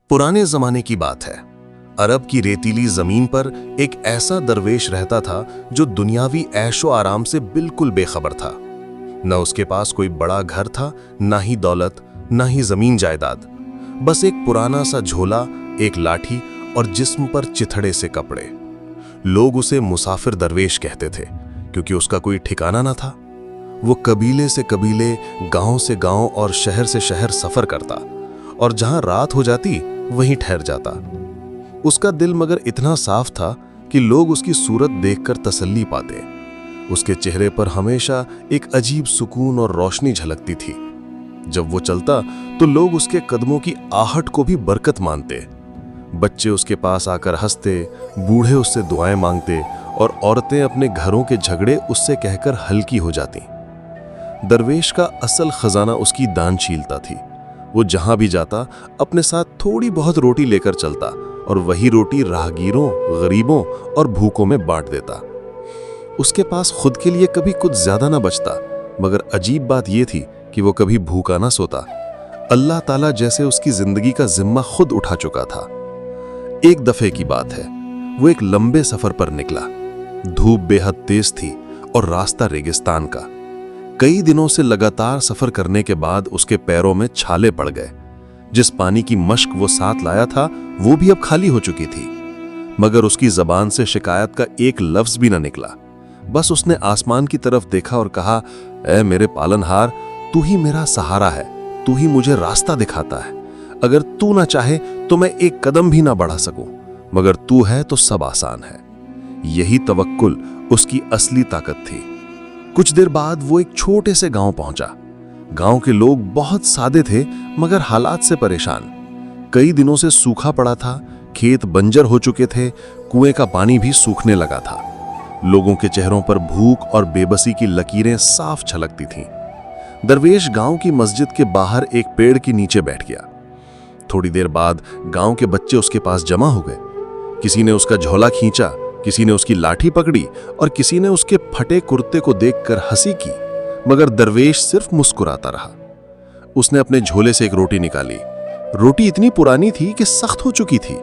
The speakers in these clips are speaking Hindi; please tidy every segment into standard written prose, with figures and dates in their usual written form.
पुराने जमाने की बात है। अरब की रेतीली जमीन पर एक ऐसा दरवेश रहता था जो दुनियावी ऐशो आराम से बिल्कुल बेखबर था। न उसके पास कोई बड़ा घर था, ना ही दौलत, ना ही जमीन जायदाद। बस एक पुराना सा झोला, एक लाठी और जिस्म पर चिथड़े से कपड़े। लोग उसे मुसाफिर दरवेश कहते थे क्योंकि उसका कोई ठिकाना न था। वो कबीले से कबीले, गांव से गांव और शहर से शहर सफर करता और जहां रात हो जाती वहीं ठहर जाता। उसका दिल मगर इतना साफ था कि लोग उसकी सूरत देखकर तसल्ली पाते। उसके चेहरे पर हमेशा एक अजीब सुकून और रोशनी झलकती थी। जब वो चलता तो लोग उसके कदमों की आहट को भी बरकत मानते। बच्चे उसके पास आकर हंसते, बूढ़े उससे दुआएं मांगते और औरतें अपने घरों के झगड़े उससे कहकर हल्की हो जाती। दरवेश का असल खजाना उसकी दानशीलता थी। वो जहां भी जाता अपने साथ थोड़ी बहुत रोटी लेकर चलता और वही रोटी राहगीरों, गरीबों और भूखों में बांट देता। उसके पास खुद के लिए कभी कुछ ज्यादा ना बचता, मगर अजीब बात यह थी कि वो कभी भूखा ना सोता। अल्लाह ताला जैसे उसकी जिंदगी का जिम्मा खुद उठा चुका था। एक दफे की बात है, वो एक लंबे सफर पर निकला। धूप बेहद तेज थी और रास्ता रेगिस्तान का। कई दिनों से लगातार सफर करने के बाद उसके पैरों में छाले पड़ गए। जिस पानी की मश्क वो साथ लाया था वो भी अब खाली हो चुकी थी। मगर उसकी जबान से शिकायत का एक लफ्ज भी न निकला। बस उसने आसमान की तरफ देखा और कहा, ऐ मेरे पालनहार, तू ही मेरा सहारा है, तू ही मुझे रास्ता दिखाता है। अगर तू ना चाहे तो मैं एक कदम भी ना बढ़ा सकूं, मगर तू है तो सब आसान है। यही तवक्कुल उसकी असली ताकत थी। कुछ देर बाद वो एक छोटे से गांव पहुंचा। गांव के लोग बहुत सादे थे मगर हालात से परेशान। कई दिनों से सूखा पड़ा था, खेत बंजर हो चुके थे, कुएं का पानी भी सूखने लगा था। लोगों के चेहरों पर भूख और बेबसी की लकीरें साफ झलकती थीं। दरवेश गांव की मस्जिद के बाहर एक पेड़ के नीचे बैठ गया। थोड़ी देर बाद गांव के बच्चे उसके पास जमा हो गए। किसी ने उसका झोला खींचा, किसी ने उसकी लाठी पकड़ी और किसी ने उसके फटे कुर्ते को देखकर हंसी की, मगर दरवेश सिर्फ मुस्कुराता रहा। उसने अपने झोले से एक रोटी निकाली। रोटी इतनी पुरानी थी कि सख्त हो चुकी थी,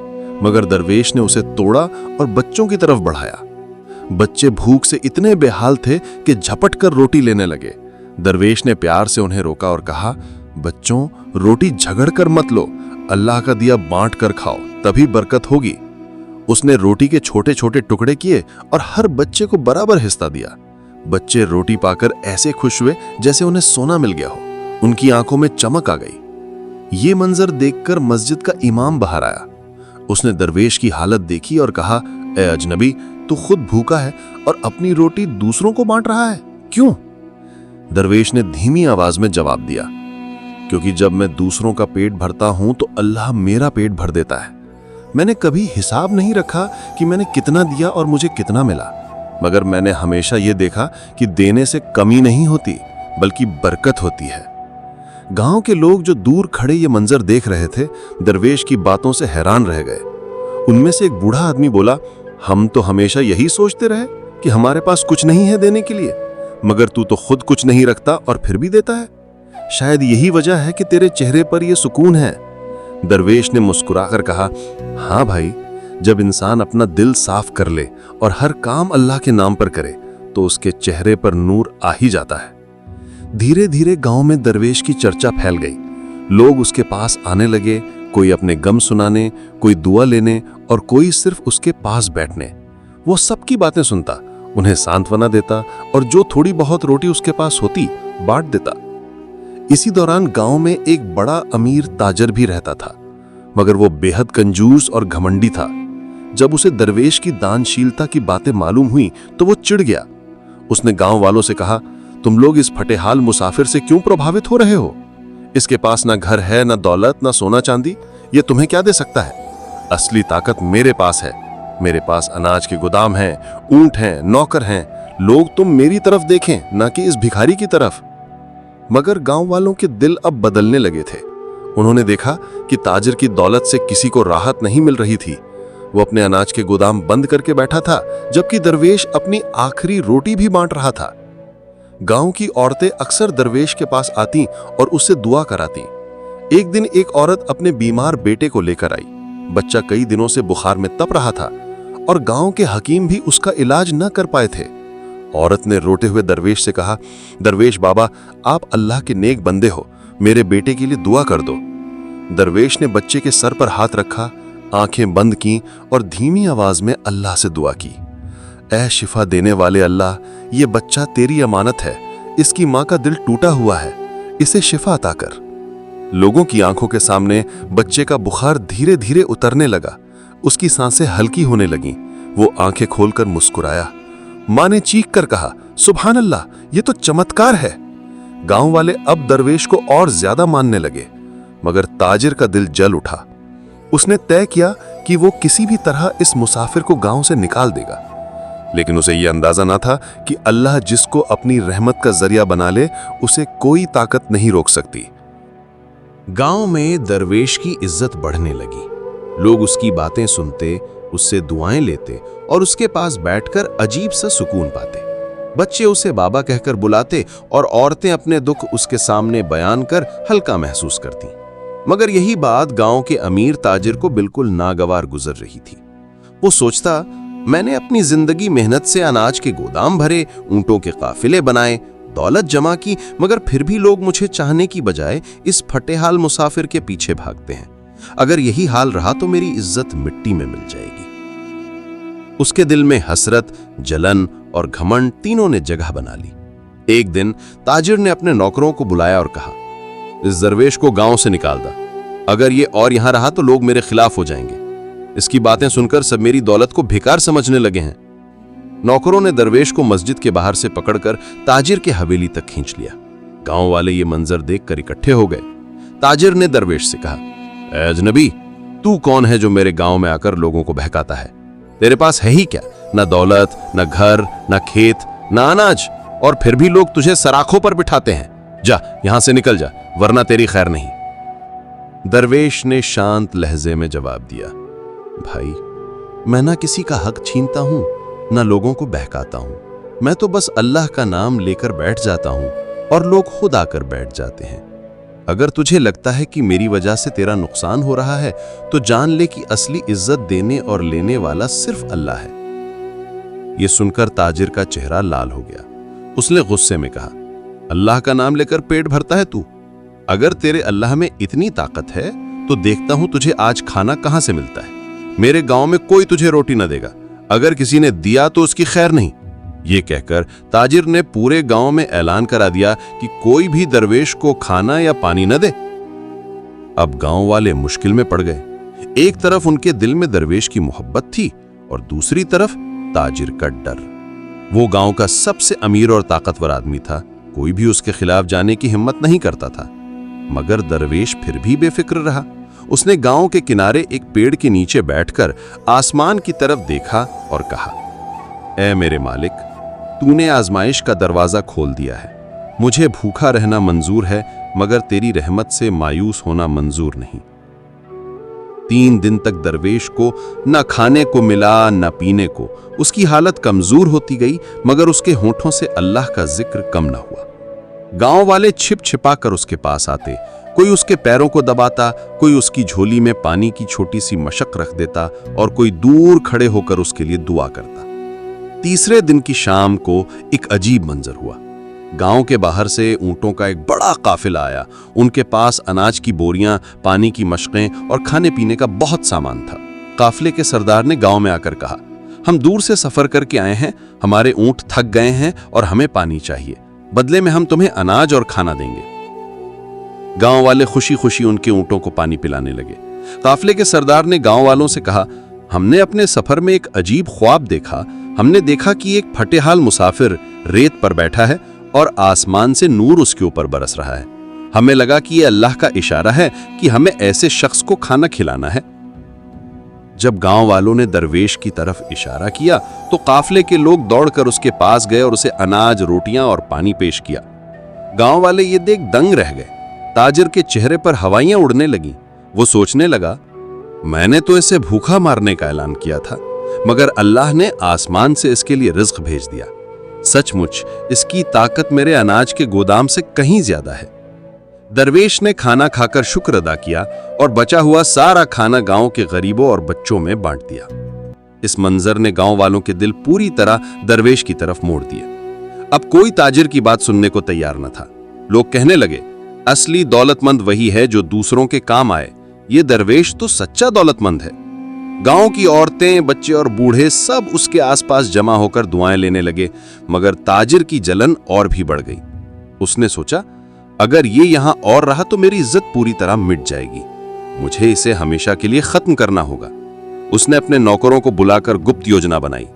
मगर दरवेश ने उसे तोड़ा और बच्चों की तरफ बढ़ाया। बच्चे भूख से इतने बेहाल थे कि झपट कर रोटी लेने लगे। दरवेश ने प्यार से उन्हें रोका और कहा, बच्चों, रोटी झगड़ कर मत लो, अल्लाह का दिया बांट कर खाओ, तभी बरकत होगी। उसने रोटी के छोटे छोटे टुकड़े किए और हर बच्चे को बराबर हिस्सा दिया। बच्चे रोटी पाकर ऐसे खुश हुए जैसे उन्हें सोना मिल गया हो। उनकी आंखों में चमक आ गई। ये मंजर देखकर मस्जिद का इमाम बाहर आया। उसने दरवेश की हालत देखी और कहा, ए अजनबी, तू खुद भूखा है और अपनी रोटी दूसरों को बांट रहा है, क्यों? दरवेश ने धीमी आवाज में जवाब दिया, क्योंकि जब मैं दूसरों का पेट भरता हूं तो अल्लाह मेरा पेट भर देता है। मैंने कभी हिसाब नहीं रखा कि मैंने कितना दिया और मुझे कितना मिला, मगर मैंने हमेशा यह देखा कि देने से कमी नहीं होती बल्कि बरकत होती है। गांव के लोग जो दूर खड़े ये मंजर देख रहे थे, दरवेश की बातों से हैरान रह गए। उनमें से एक बूढ़ा आदमी बोला, हम तो हमेशा यही सोचते रहे कि हमारे पास कुछ नहीं है देने के लिए, मगर तू तो खुद कुछ नहीं रखता और फिर भी देता है। शायद यही वजह है कि तेरे चेहरे पर यह सुकून है। दरवेश ने मुस्कुराकर कहा, हाँ भाई, जब इंसान अपना दिल साफ कर ले और हर काम अल्लाह के नाम पर करे तो उसके चेहरे पर नूर आ ही जाता है। धीरे धीरे गांव में दरवेश की चर्चा फैल गई। लोग उसके पास आने लगे, कोई अपने गम सुनाने, कोई दुआ लेने और कोई सिर्फ उसके पास बैठने। वो सबकी बातें सुनता, उन्हें सांत्वना देता और जो थोड़ी बहुत रोटी उसके पास होती बांट देता। इसी दौरान गांव में एक बड़ा अमीर ताजर भी रहता था, मगर वो बेहद कंजूस और घमंडी था। जब उसे दरवेश की दानशीलता की बातें मालूम हुई तो वो चिढ़ गया। उसने गांव वालों से कहा, तुम लोग इस फटेहाल मुसाफिर से क्यों प्रभावित हो रहे हो? इसके पास ना घर है, ना दौलत, ना सोना चांदी, ये तुम्हें क्या दे सकता है? असली ताकत मेरे पास है। मेरे पास अनाज के गोदाम हैं, ऊंट हैं, नौकर हैं। लोग तुम मेरी तरफ देखें, ना कि इस भिखारी की तरफ। मगर गांव वालों के दिल अब बदलने लगे थे। उन्होंने देखा कि ताजिर की दौलत से किसी को राहत नहीं मिल रही थी। वो अपने अनाज के गोदाम बंद करके बैठा था, जबकि दरवेश अपनी आखिरी रोटी भी बांट रहा था। गांव की औरतें अक्सर दरवेश के पास आती और उससे दुआ कराती। एक दिन एक औरत अपने बीमार बेटे को लेकर आई। बच्चा कई दिनों से बुखार में तप रहा था और गांव के हकीम भी उसका इलाज न कर पाए थे। औरत ने रोते हुए दरवेश से कहा, दरवेश बाबा, आप अल्लाह के नेक बंदे हो, मेरे बेटे के लिए दुआ कर दो। दरवेश ने बच्चे के सर पर हाथ रखा, आंखें बंद की और धीमी आवाज में अल्लाह से दुआ की। ऐ शिफा देने वाले अल्लाह, ये बच्चा तेरी अमानत है, इसकी माँ का दिल टूटा हुआ है, इसे शिफा अता कर। लोगों की आंखों के सामने बच्चे का बुखार धीरे धीरे उतरने लगा, उसकी सांसें हल्की होने लगीं। वो आंखें खोलकर मुस्कुराया। माँ ने चीख कर कहा, सुभान अल्लाह, ये तो चमत्कार है। गांव वाले अब दरवेश को और ज्यादा मानने लगे, मगर ताजिर का दिल जल उठा। उसने तय किया कि वो किसी भी तरह इस मुसाफिर को गांव से निकाल देगा। लेकिन उसे यह अंदाजा ना था कि अल्लाह जिसको अपनी रहमत का जरिया बना ले, उसे कोई ताकत नहीं रोक सकती। गांव में दरवेश की इज्जत बढ़ने लगी। लोग उसकी बातें सुनते, उससे दुआएं लेते और उसके पास बैठकर अजीब सा सुकून पाते। बच्चे उसे बाबा कहकर बुलाते और औरतें अपने दुख उसके सामने बयान कर हल्का महसूस करती। मगर यही बात गांव के अमीर ताजिर को बिल्कुल नागवार गुजर रही थी। वो सोचता, मैंने अपनी जिंदगी मेहनत से अनाज के गोदाम भरे, ऊंटों के काफिले बनाए, दौलत जमा की, मगर फिर भी लोग मुझे चाहने की बजाय इस फटेहाल मुसाफिर के पीछे भागते हैं। अगर यही हाल रहा तो मेरी इज्जत मिट्टी में मिल जाएगी। उसके दिल में हसरत, जलन और घमंड तीनों ने जगह बना ली। एक दिन ताजिर ने अपने नौकरों को बुलाया और कहा, इस दरवेश को गांव से निकाल दा। अगर ये और यहां रहा तो लोग मेरे खिलाफ हो जाएंगे। इसकी बातें सुनकर सब मेरी दौलत को भिकार समझने लगे हैं। नौकरों ने दरवेश को मस्जिद के बाहर से पकड़कर ताजिर के हवेली तक खींच लिया। गांव वाले ये मंजर देखकर इकट्ठे हो गए। ताजिर ने दरवेश से कहा, ऐ अजनबी, तू कौन है जो मेरे गांव में आकर लोगों को बहकाता है? तेरे पास है ही क्या? न दौलत, न घर, न खेत, न अनाज, और फिर भी लोग तुझे सराखों पर बिठाते हैं। जा यहां से निकल जा, वरना तेरी खैर नहीं। दरवेश ने शांत लहजे में जवाब दिया, भाई, मैं ना किसी का हक छीनता हूं, ना लोगों को बहकाता हूं। मैं तो बस अल्लाह का नाम लेकर बैठ जाता हूं और लोग खुद आकर बैठ जाते हैं। अगर तुझे लगता है कि मेरी वजह से तेरा नुकसान हो रहा है तो जान ले कि असली इज्जत देने और लेने वाला सिर्फ अल्लाह है। यह सुनकर ताजिर का चेहरा लाल हो गया। उसने गुस्से में कहा, अल्लाह का नाम लेकर पेट भरता है तू? अगर तेरे अल्लाह में इतनी ताकत है तो देखता हूं तुझे आज खाना कहां से मिलता है। मेरे गांव में कोई तुझे रोटी न देगा, अगर किसी ने दिया तो उसकी खैर नहीं। ये कहकर ताजिर ने पूरे गांव में ऐलान करा दिया कि कोई भी दरवेश को खाना या पानी न दे। अब गांव वाले मुश्किल में पड़ गए। एक तरफ उनके दिल में दरवेश की मोहब्बत थी और दूसरी तरफ ताजिर का डर। वो गांव का सबसे अमीर और ताकतवर आदमी था, कोई भी उसके खिलाफ जाने की हिम्मत नहीं करता था। मगर दरवेश फिर भी बेफिक्र रहा। उसने गांव के किनारे एक पेड़ के नीचे बैठकर आसमान की तरफ देखा और कहा, ऐ मेरे मालिक, तूने आजमाइश का दरवाजा खोल दिया है। मुझे भूखा रहना मंजूर है, मगर तेरी रहमत से मायूस होना मंजूर नहीं। 3 दिन तक दरवेश को न खाने को मिला न पीने को। उसकी हालत कमजोर होती गई, मगर उसके होठों से अल्लाह का जिक्र कम न हुआ। गांव वाले छिप छिपा कर उसके पास आते। कोई उसके पैरों को दबाता, कोई उसकी झोली में पानी की छोटी सी मशक रख देता और कोई दूर खड़े होकर उसके लिए दुआ करता। तीसरे दिन की शाम को एक अजीब मंजर हुआ। गांव के बाहर से ऊंटों का एक बड़ा काफिला आया। उनके पास अनाज की बोरियां, पानी की मशकें और खाने पीने का बहुत सामान था। काफिले के सरदार ने गांव में आकर कहा, हम दूर से सफर करके आए हैं, हमारे ऊंट थक गए हैं और हमें पानी चाहिए। बदले में हम तुम्हें अनाज और खाना देंगे। गांव वाले खुशी खुशी उनके ऊंटों को पानी पिलाने लगे। काफिले के सरदार ने गांव वालों से कहा, हमने अपने सफर में एक अजीब ख्वाब देखा। हमने देखा कि एक फटेहाल मुसाफिर रेत पर बैठा है और आसमान से नूर उसके ऊपर बरस रहा है। हमें लगा कि यह अल्लाह का इशारा है कि हमें ऐसे शख्स को खाना खिलाना है। जब गांव वालों ने दरवेश की तरफ इशारा किया तो काफिले के लोग दौड़कर उसके पास गए और उसे अनाज, रोटियां और पानी पेश किया। गांव वाले ये देख दंग रह गए। ताजिर के चेहरे पर हवाइयां उड़ने लगीं। वो सोचने लगा, मैंने तो इसे भूखा मारने का ऐलान किया था, मगर अल्लाह ने आसमान से इसके लिए रिज़्क भेज दिया। सचमुच इसकी ताकत मेरे अनाज के गोदाम से कहीं ज्यादा है। दरवेश ने खाना खाकर शुक्र अदा किया और बचा हुआ सारा खाना गांव के गरीबों और बच्चों में बांट दिया। इस मंजर ने गांव वालों के दिल पूरी तरह दरवेश की तरफ मोड़ दिए। अब कोई ताजिर की बात सुनने को तैयार न था। लोग कहने लगे, असली दौलतमंद वही है जो दूसरों के काम आए। ये दरवेश तो सच्चा दौलतमंद है। गांव की औरतें, बच्चे और बूढ़े सब उसके आसपास जमा होकर दुआएं लेने लगे, मगर ताजिर की जलन और भी बढ़ गई। उसने सोचा, अगर ये यहां और रहा तो मेरी इज्जत पूरी तरह मिट जाएगी। मुझे इसे हमेशा के लिए खत्म करना होगा। उसने अपने नौकरों को बुलाकर गुप्त योजना बनाई।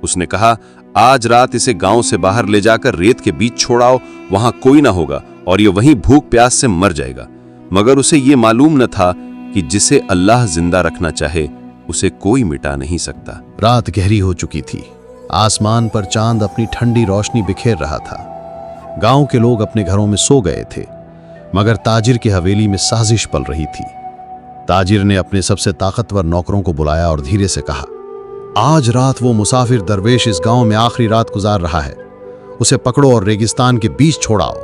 उसने कहा, आज रात इसे गांव से बाहर ले जाकर रेत के बीच छोड़ाओ, वहां कोई ना होगा और ये वहीं भूख प्यास से मर जाएगा। मगर उसे ये मालूम न था कि जिसे अल्लाह जिंदा रखना चाहे उसे कोई मिटा नहीं सकता। रात गहरी हो चुकी थी। आसमान पर चांद अपनी ठंडी रोशनी बिखेर रहा था। गांव के लोग अपने घरों में सो गए थे, मगर ताजिर की हवेली में साजिश पल रही थी। ताजिर ने अपने सबसे ताकतवर नौकरों को बुलाया और धीरे से कहा, आज रात वो मुसाफिर दरवेश इस गांव में आखिरी रात गुजार रहा है। उसे पकड़ो और रेगिस्तान के बीच छोड़ाओ।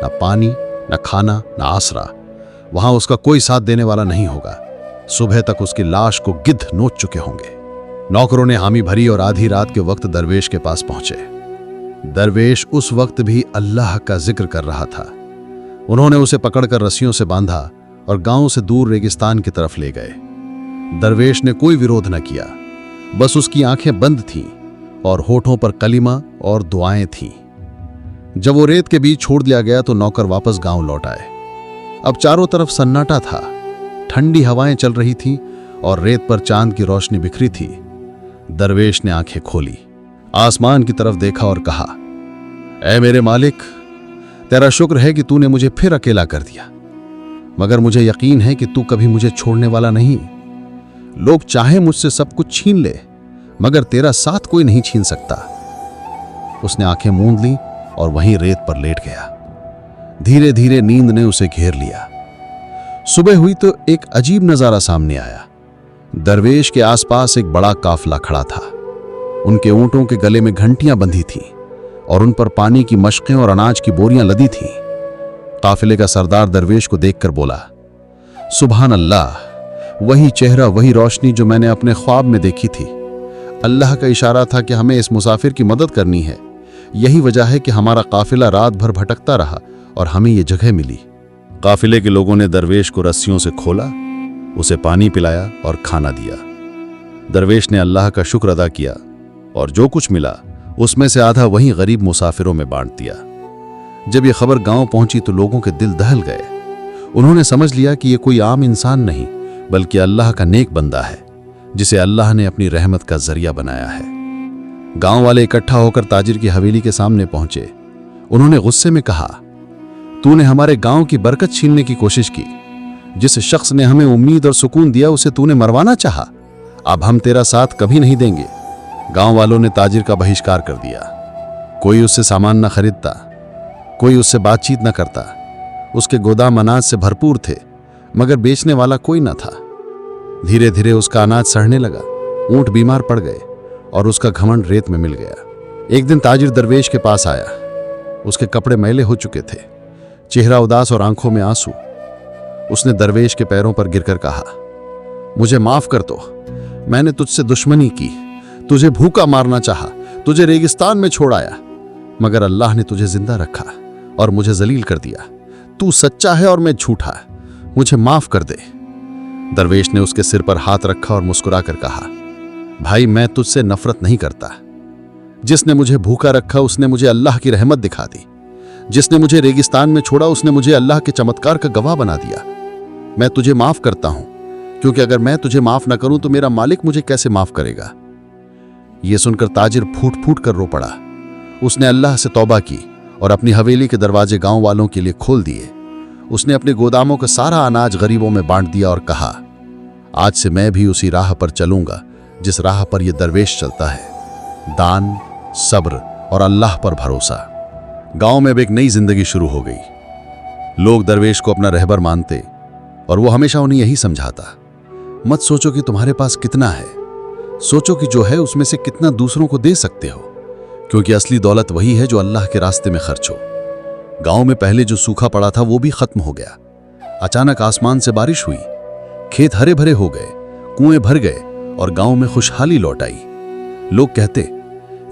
न पानी, न खाना, न आसरा। वहां उसका कोई साथ देने वाला नहीं होगा। सुबह तक उसकी लाश को गिद्ध नोच चुके होंगे। नौकरों ने हामी भरी और आधी रात के वक्त दरवेश के पास पहुंचे। दरवेश उस वक्त भी अल्लाह का जिक्र कर रहा था। उन्होंने उसे पकड़कर रस्सियों से बांधा और गांव से दूर रेगिस्तान की तरफ ले गए। दरवेश ने कोई विरोध न किया, बस उसकी आंखें बंद थीं और होठों पर कलिमा और दुआएं थीं। जब वो रेत के बीच छोड़ दिया गया तो नौकर वापस गांव लौट आए। अब चारों तरफ सन्नाटा था। ठंडी हवाएं चल रही थीं और रेत पर चांद की रोशनी बिखरी थी। दरवेश ने आंखें खोली, आसमान की तरफ देखा और कहा, ऐ मेरे मालिक, तेरा शुक्र है कि तूने मुझे फिर अकेला कर दिया, मगर मुझे यकीन है कि तू कभी मुझे छोड़ने वाला नहीं। लोग चाहे मुझसे सब कुछ छीन ले, मगर तेरा साथ कोई नहीं छीन सकता। उसने आंखें मूंद ली और वहीं रेत पर लेट गया। धीरे धीरे नींद ने उसे घेर लिया। सुबह हुई तो एक अजीब नजारा सामने आया। दरवेश के आसपास एक बड़ा काफिला खड़ा था। उनके ऊंटों के गले में घंटियां बंधी थीं और उन पर पानी की मशकें और अनाज की बोरियां लदी थीं। काफिले का सरदार दरवेश को देखकर बोला, सुभान अल्लाह, वही चेहरा, वही रोशनी जो मैंने अपने ख्वाब में देखी थी। अल्लाह का इशारा था कि हमें इस मुसाफिर की मदद करनी है। यही वजह है कि हमारा काफिला रात भर भटकता रहा और हमें ये जगह मिली। काफिले के लोगों ने दरवेश को रस्सियों से खोला, उसे पानी पिलाया और खाना दिया। दरवेश ने अल्लाह का शुक्र अदा किया और जो कुछ मिला उसमें से आधा वहीं गरीब मुसाफिरों में बांट दिया। जब ये खबर गांव पहुंची तो लोगों के दिल दहल गए। उन्होंने समझ लिया कि ये कोई आम इंसान नहीं, बल्कि अल्लाह का नेक बंदा है, जिसे अल्लाह ने अपनी रहमत का जरिया बनाया है। गांव वाले इकट्ठा होकर ताजिर की हवेली के सामने पहुंचे। उन्होंने गुस्से में कहा, तूने हमारे गांव की बरकत छीनने की कोशिश की। जिस शख्स ने हमें उम्मीद और सुकून दिया उसे तूने मरवाना चाहा। अब हम तेरा साथ कभी नहीं देंगे। गांव वालों ने ताजिर का बहिष्कार कर दिया। कोई उससे सामान न खरीदता, कोई उससे बातचीत न करता। उसके गोदाम अनाज से भरपूर थे, मगर बेचने वाला कोई न था। धीरे धीरे उसका अनाज सड़ने लगा, ऊंट बीमार पड़ गए और उसका घमंड रेत में मिल गया। एक दिन ताजिर दरवेश के पास आया। उसके कपड़े मैले हो चुके थे, चेहरा उदास और आंखों में आंसू। उसने दरवेश के पैरों पर गिरकर कहा, मुझे माफ कर दो, मैंने तुझसे दुश्मनी की, तुझे भूखा मारना चाहा, तुझे रेगिस्तान में छोड़ आया, मगर अल्लाह ने तुझे जिंदा रखा और मुझे जलील कर दिया। तू सच्चा है और मैं झूठा, मुझे माफ कर दे। दरवेश ने उसके सिर पर हाथ रखा और मुस्कुराकर कहा, भाई, मैं तुझसे नफरत नहीं करता। जिसने मुझे भूखा रखा उसने मुझे अल्लाह की रहमत दिखा दी। जिसने मुझे रेगिस्तान में छोड़ा उसने मुझे अल्लाह के चमत्कार का गवाह बना दिया। मैं तुझे माफ करता हूं, क्योंकि अगर मैं तुझे माफ न करूं तो मेरा मालिक मुझे कैसे माफ करेगा। यह सुनकर ताजिर फूट फूट कर रो पड़ा। उसने अल्लाह से तौबा की और अपनी हवेली के दरवाजे गांव वालों के लिए खोल दिए। उसने अपने गोदामों का सारा अनाज गरीबों में बांट दिया और कहा, आज से मैं भी उसी राह पर चलूंगा जिस राह पर यह दरवेश चलता है। दान, सब्र और अल्लाह पर भरोसा। गांव में अब एक नई जिंदगी शुरू हो गई। लोग दरवेश को अपना रहबर मानते और वो हमेशा उन्हें यही समझाता, मत सोचो कि तुम्हारे पास कितना है, सोचो कि जो है उसमें से कितना दूसरों को दे सकते हो, क्योंकि असली दौलत वही है जो अल्लाह के रास्ते में खर्च हो। गांव में पहले जो सूखा पड़ा था वो भी खत्म हो गया। अचानक आसमान से बारिश हुई, खेत हरे भरे हो गए, कुएं भर गए और गांव में खुशहाली लौट आई। लोग कहते,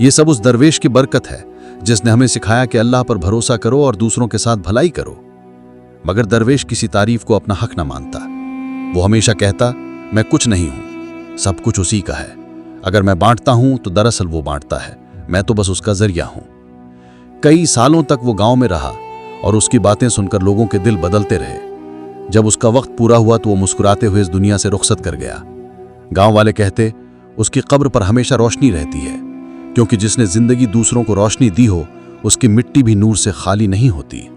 ये सब उस दरवेश की बरकत है जिसने हमें सिखाया कि अल्लाह पर भरोसा करो और दूसरों के साथ भलाई करो। मगर दरवेश किसी तारीफ को अपना हक न मानता। वो हमेशा कहता, मैं कुछ नहीं हूं, सब कुछ उसी का है। अगर मैं बांटता हूं तो दरअसल वो बांटता है, मैं तो बस उसका जरिया हूं। कई सालों तक वो गांव में रहा और उसकी बातें सुनकर लोगों के दिल बदलते रहे। जब उसका वक्त पूरा हुआ तो वो मुस्कुराते हुए इस दुनिया से रुखसत कर गया। गांव वाले कहते, उसकी कब्र पर हमेशा रोशनी रहती है, क्योंकि जिसने जिंदगी दूसरों को रोशनी दी हो उसकी मिट्टी भी नूर से खाली नहीं होती।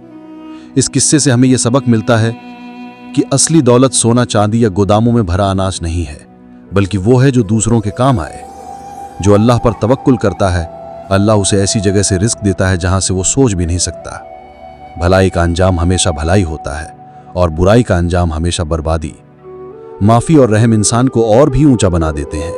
इस किस्से से हमें यह सबक मिलता है कि असली दौलत सोना चांदी या गोदामों में भरा अनाज नहीं है, बल्कि वो है जो दूसरों के काम आए। जो अल्लाह पर तवक्कुल करता है, अल्लाह उसे ऐसी जगह से रिस्क देता है जहां से वो सोच भी नहीं सकता। भलाई का अंजाम हमेशा भलाई होता है और बुराई का अंजाम हमेशा बर्बादी। माफी और रहम इंसान को और भी ऊंचा बना देते हैं।